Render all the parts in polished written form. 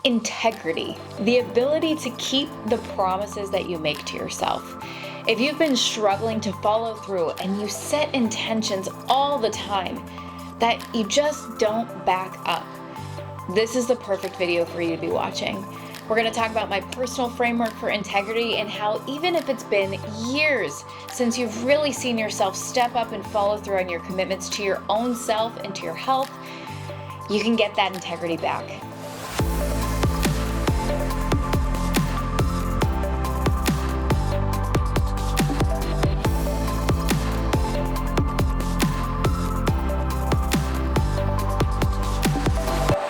integrity, the ability to keep the promises that you make to yourself. If you've been struggling to follow through and you set intentions all the time that you just don't back up, this is the perfect video for you to be watching. We're going to talk about my personal framework for integrity and how even if it's been years since you've really seen yourself step up and follow through on your commitments to your own self and to your health, you can get that integrity back.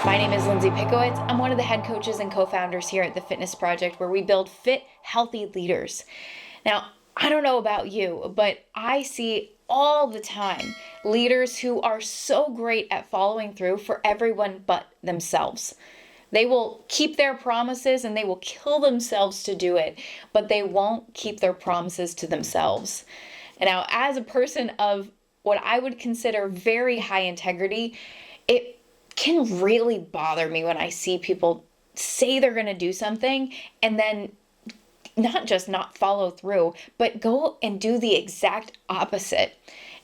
My name is Lindsey. I'm one of the head coaches and co-founders here at The Fitness Project, where we build fit, healthy leaders. Now, I don't know about you, but I see all the time leaders who are so great at following through for everyone but themselves. They will keep their promises and they will kill themselves to do it, but they won't keep their promises to themselves. And now, as a person of what I would consider very high integrity, it can really bother me when I see people say they're going to do something and then not just not follow through, but go and do the exact opposite.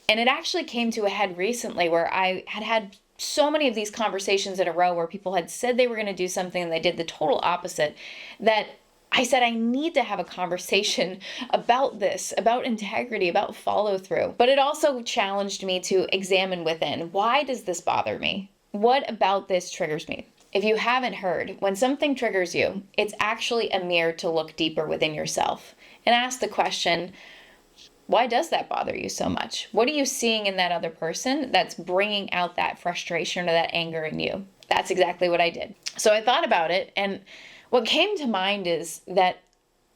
And it actually came to a head recently where I had so many of these conversations in a row where people had said they were going to do something and they did the total opposite, that I said, I need to have a conversation about this, about integrity, about follow through. But it also challenged me to examine within, why does this bother me? What about this triggers me? If you haven't heard, when something triggers you, it's actually a mirror to look deeper within yourself and ask the question, why does that bother you so much? What are you seeing in that other person that's bringing out that frustration or that anger in you? That's exactly what I did. So I thought about it, and what came to mind is that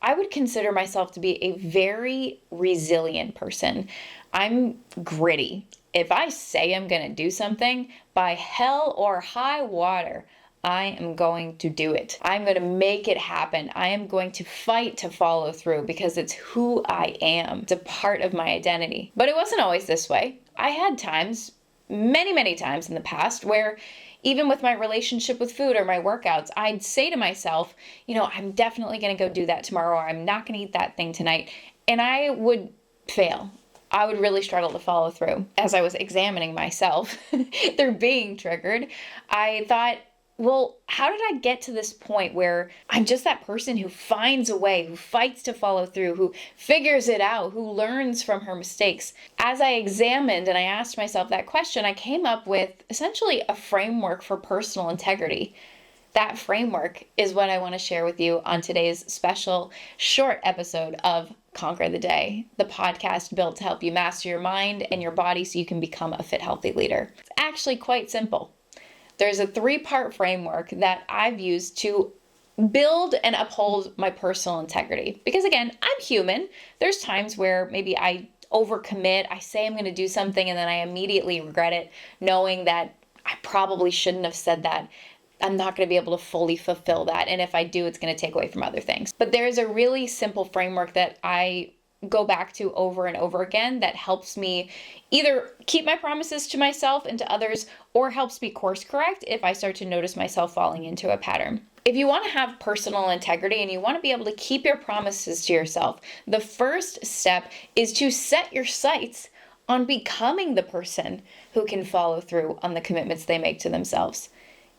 I would consider myself to be a very resilient person. I'm gritty. If I say I'm going to do something, by hell or high water, I am going to do it. I'm going to make it happen. I am going to fight to follow through because it's who I am. It's a part of my identity. But it wasn't always this way. I had times, many times in the past, where even with my relationship with food or my workouts, I'd say to myself, I'm definitely going to go do that tomorrow, or I'm not going to eat that thing tonight. And I would fail. I would really struggle to follow through. As I was examining myself through being triggered, I thought, well, how did I get to this point where I'm just that person who finds a way, who fights to follow through, who figures it out, who learns from her mistakes? As I examined and I asked myself that question, I came up with essentially a framework for personal integrity. That framework is what I want to share with you on today's special short episode of Conquer the Day, the podcast built to help you master your mind and your body so you can become a fit, healthy leader. It's actually quite simple. There's a 3-part framework that I've used to build and uphold my personal integrity. Because again, I'm human. There's times where maybe I overcommit, I say I'm going to do something and then I immediately regret it, knowing that I probably shouldn't have said that. I'm not going to be able to fully fulfill that. And if I do, it's going to take away from other things. But there's a really simple framework that I go back to over and over again that helps me either keep my promises to myself and to others, or helps me course correct if I start to notice myself falling into a pattern. If you want to have personal integrity and you want to be able to keep your promises to yourself, the first step is to set your sights on becoming the person who can follow through on the commitments they make to themselves.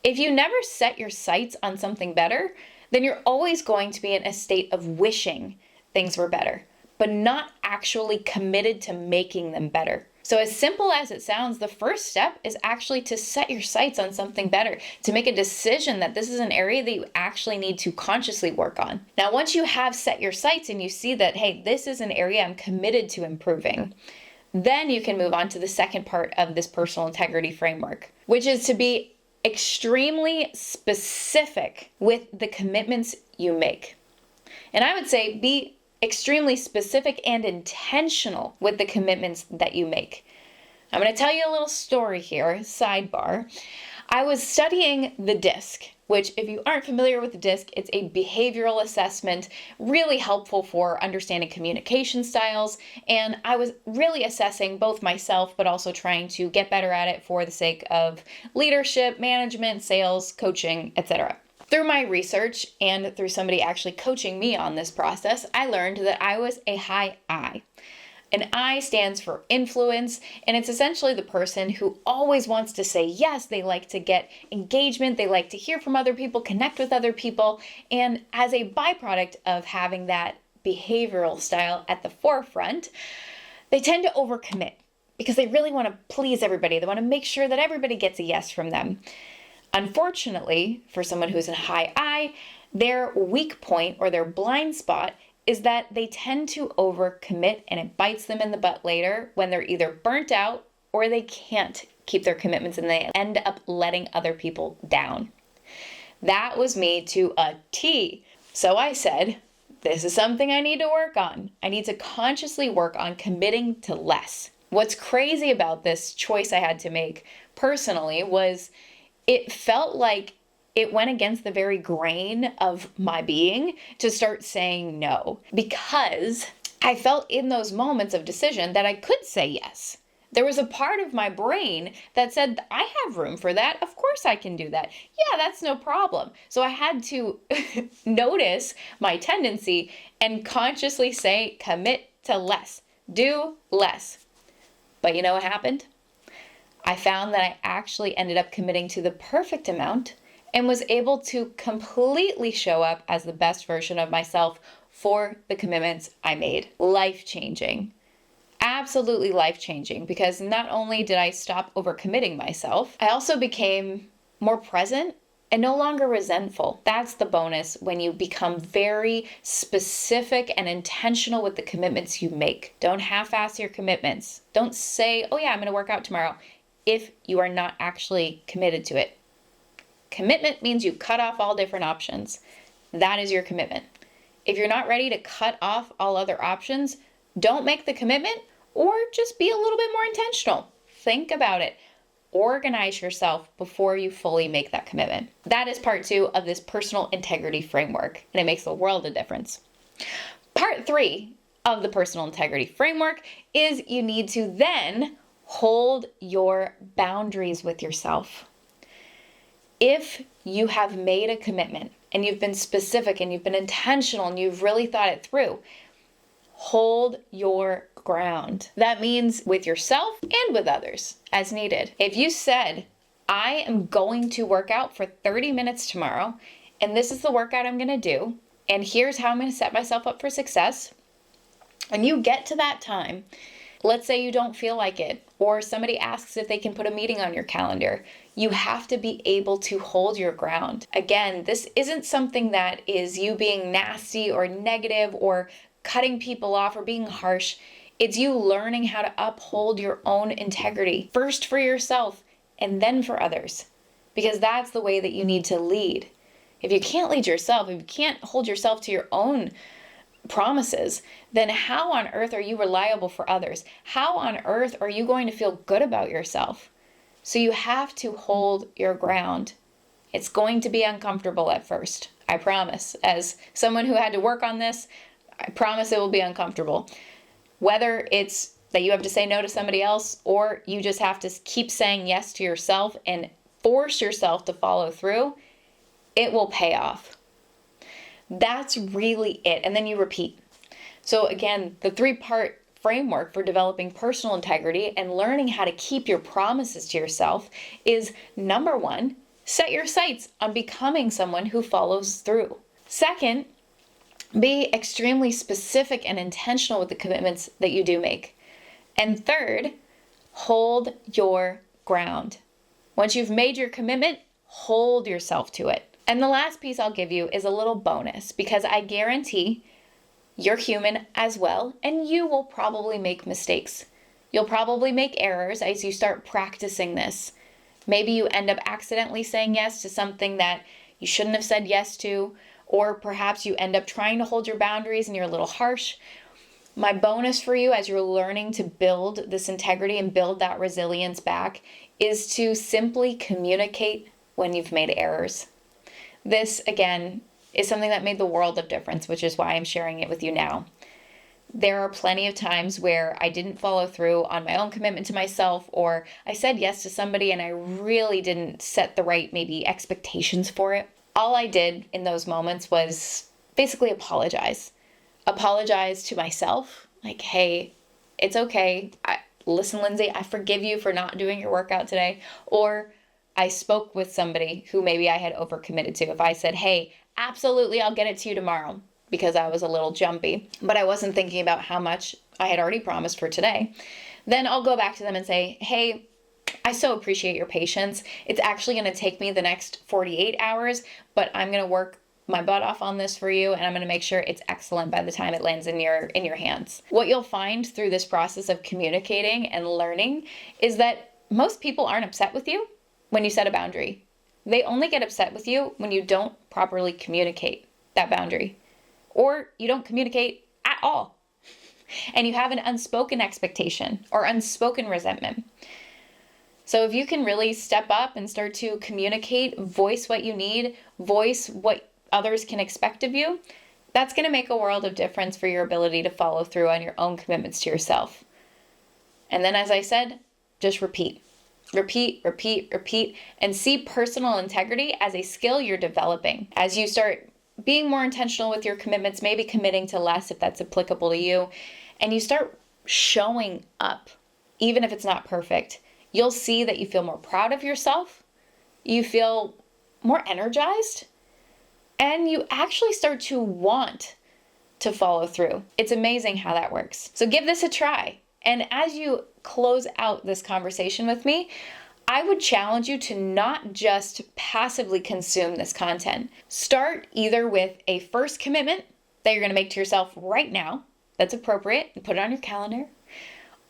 If you never set your sights on something better, then you're always going to be in a state of wishing things were better, but not actually committed to making them better. So as simple as it sounds, the first step is actually to set your sights on something better, to make a decision that this is an area that you actually need to consciously work on. Now, once you have set your sights and you see that, hey, this is an area I'm committed to improving, then you can move on to the second part of this personal integrity framework, which is to be extremely specific with the commitments you make. And I would say be extremely specific and intentional with the commitments that you make. I'm going to tell you a little story here, sidebar. I was studying the DISC, which if you aren't familiar with the DISC, it's a behavioral assessment, really helpful for understanding communication styles. And I was really assessing both myself, but also trying to get better at it for the sake of leadership, management, sales, coaching, etc. Through my research and through somebody actually coaching me on this process, I learned that I was a high I. An I stands for influence, and it's essentially the person who always wants to say yes. They like to get engagement. They like to hear from other people, connect with other people. And as a byproduct of having that behavioral style at the forefront, they tend to overcommit because they really want to please everybody. They want to make sure that everybody gets a yes from them. Unfortunately, for someone who's a high I, their weak point or their blind spot is that they tend to overcommit, and it bites them in the butt later when they're either burnt out or they can't keep their commitments and they end up letting other people down. That was me to a T. So I said, this is something I need to work on. I need to consciously work on committing to less. What's crazy about this choice I had to make personally was it felt like it went against the very grain of my being to start saying no, because I felt in those moments of decision that I could say yes. There was a part of my brain that said, I have room for that. Of course I can do that. Yeah, that's no problem. So I had to notice my tendency and consciously say, commit to less, do less. But you know what happened? I found that I actually ended up committing to the perfect amount and was able to completely show up as the best version of myself for the commitments I made. Life-changing. Absolutely life-changing, because not only did I stop overcommitting myself, I also became more present and no longer resentful. That's the bonus when you become very specific and intentional with the commitments you make. Don't half-ass your commitments. Don't say, oh yeah, I'm going to work out tomorrow, if you are not actually committed to it. Commitment means you cut off all different options. That is your commitment. If you're not ready to cut off all other options, don't make the commitment, or just be a little bit more intentional. Think about it. Organize yourself before you fully make that commitment. That is part 2 of this personal integrity framework, and it makes a world of difference. Part 3 of the personal integrity framework is you need to then hold your boundaries with yourself. If you have made a commitment and you've been specific and you've been intentional and you've really thought it through, hold your ground. That means with yourself and with others as needed. If you said, I am going to work out for 30 minutes tomorrow, and this is the workout I'm going to do, and here's how I'm going to set myself up for success, and you get to that time, let's say you don't feel like it, or somebody asks if they can put a meeting on your calendar, you have to be able to hold your ground. Again, this isn't something that is you being nasty or negative or cutting people off or being harsh. It's you learning how to uphold your own integrity, first for yourself and then for others, because that's the way that you need to lead. If you can't lead yourself, if you can't hold yourself to your own promises, then how on earth are you reliable for others? How on earth are you going to feel good about yourself? So you have to hold your ground. It's going to be uncomfortable at first, I promise. As someone who had to work on this, I promise it will be uncomfortable. Whether it's that you have to say no to somebody else, or you just have to keep saying yes to yourself and force yourself to follow through, it will pay off. That's really it. And then you repeat. So again, the 3-part framework for developing personal integrity and learning how to keep your promises to yourself is, number 1, set your sights on becoming someone who follows through. Second, be extremely specific and intentional with the commitments that you do make. And third, hold your ground. Once you've made your commitment, hold yourself to it. And the last piece I'll give you is a little bonus, because I guarantee you're human as well, and you will probably make mistakes. You'll probably make errors as you start practicing this. Maybe you end up accidentally saying yes to something that you shouldn't have said yes to, or perhaps you end up trying to hold your boundaries and you're a little harsh. My bonus for you as you're learning to build this integrity and build that resilience back is to simply communicate when you've made errors. This, again, is something that made the world of difference, which is why I'm sharing it with you now. There are plenty of times where I didn't follow through on my own commitment to myself, or I said yes to somebody and I really didn't set the right maybe expectations for it. All I did in those moments was basically apologize. Apologize to myself. Like, hey, it's okay. Listen, Lindsay, I forgive you for not doing your workout today. Or I spoke with somebody who maybe I had overcommitted to. If I said, hey, absolutely, I'll get it to you tomorrow, because I was a little jumpy, but I wasn't thinking about how much I had already promised for today, then I'll go back to them and say, hey, I so appreciate your patience. It's actually going to take me the next 48 hours, but I'm going to work my butt off on this for you, and I'm going to make sure it's excellent by the time it lands in your hands. What you'll find through this process of communicating and learning is that most people aren't upset with you when you set a boundary. They only get upset with you when you don't properly communicate that boundary, or you don't communicate at all, and you have an unspoken expectation or unspoken resentment. So if you can really step up and start to communicate, voice what you need, voice what others can expect of you, that's going to make a world of difference for your ability to follow through on your own commitments to yourself. And then, as I said, just repeat, repeat, repeat, repeat, and see personal integrity as a skill you're developing. As you start being more intentional with your commitments, maybe committing to less if that's applicable to you, and you start showing up, even if it's not perfect, you'll see that you feel more proud of yourself, you feel more energized, and you actually start to want to follow through. It's amazing how that works. So give this a try. And as you close out this conversation with me, I would challenge you to not just passively consume this content. Start either with a first commitment that you're going to make to yourself right now that's appropriate and put it on your calendar.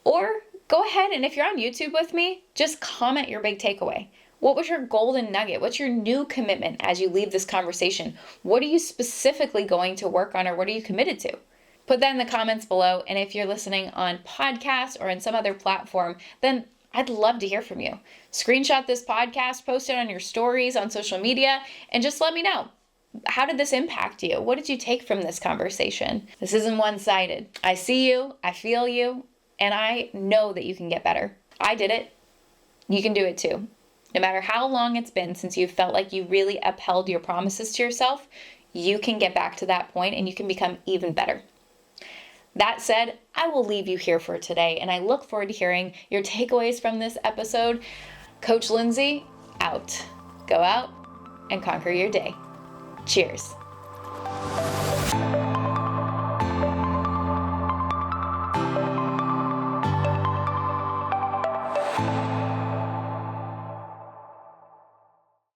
Or go ahead and if you're on YouTube with me, just comment your big takeaway. What was your golden nugget? What's your new commitment as you leave this conversation? What are you specifically going to work on, or what are you committed to? Put that in the comments below. And if you're listening on podcast or in some other platform, then I'd love to hear from you. Screenshot this podcast, post it on your stories on social media, and just let me know. How did this impact you? What did you take from this conversation? This isn't one-sided. I see you, I feel you, and I know that you can get better. I did it. You can do it too. No matter how long it's been since you felt like you really upheld your promises to yourself, you can get back to that point and you can become even better. That said, I will leave you here for today, and I look forward to hearing your takeaways from this episode. Coach Lindsey, out. Go out and conquer your day. Cheers.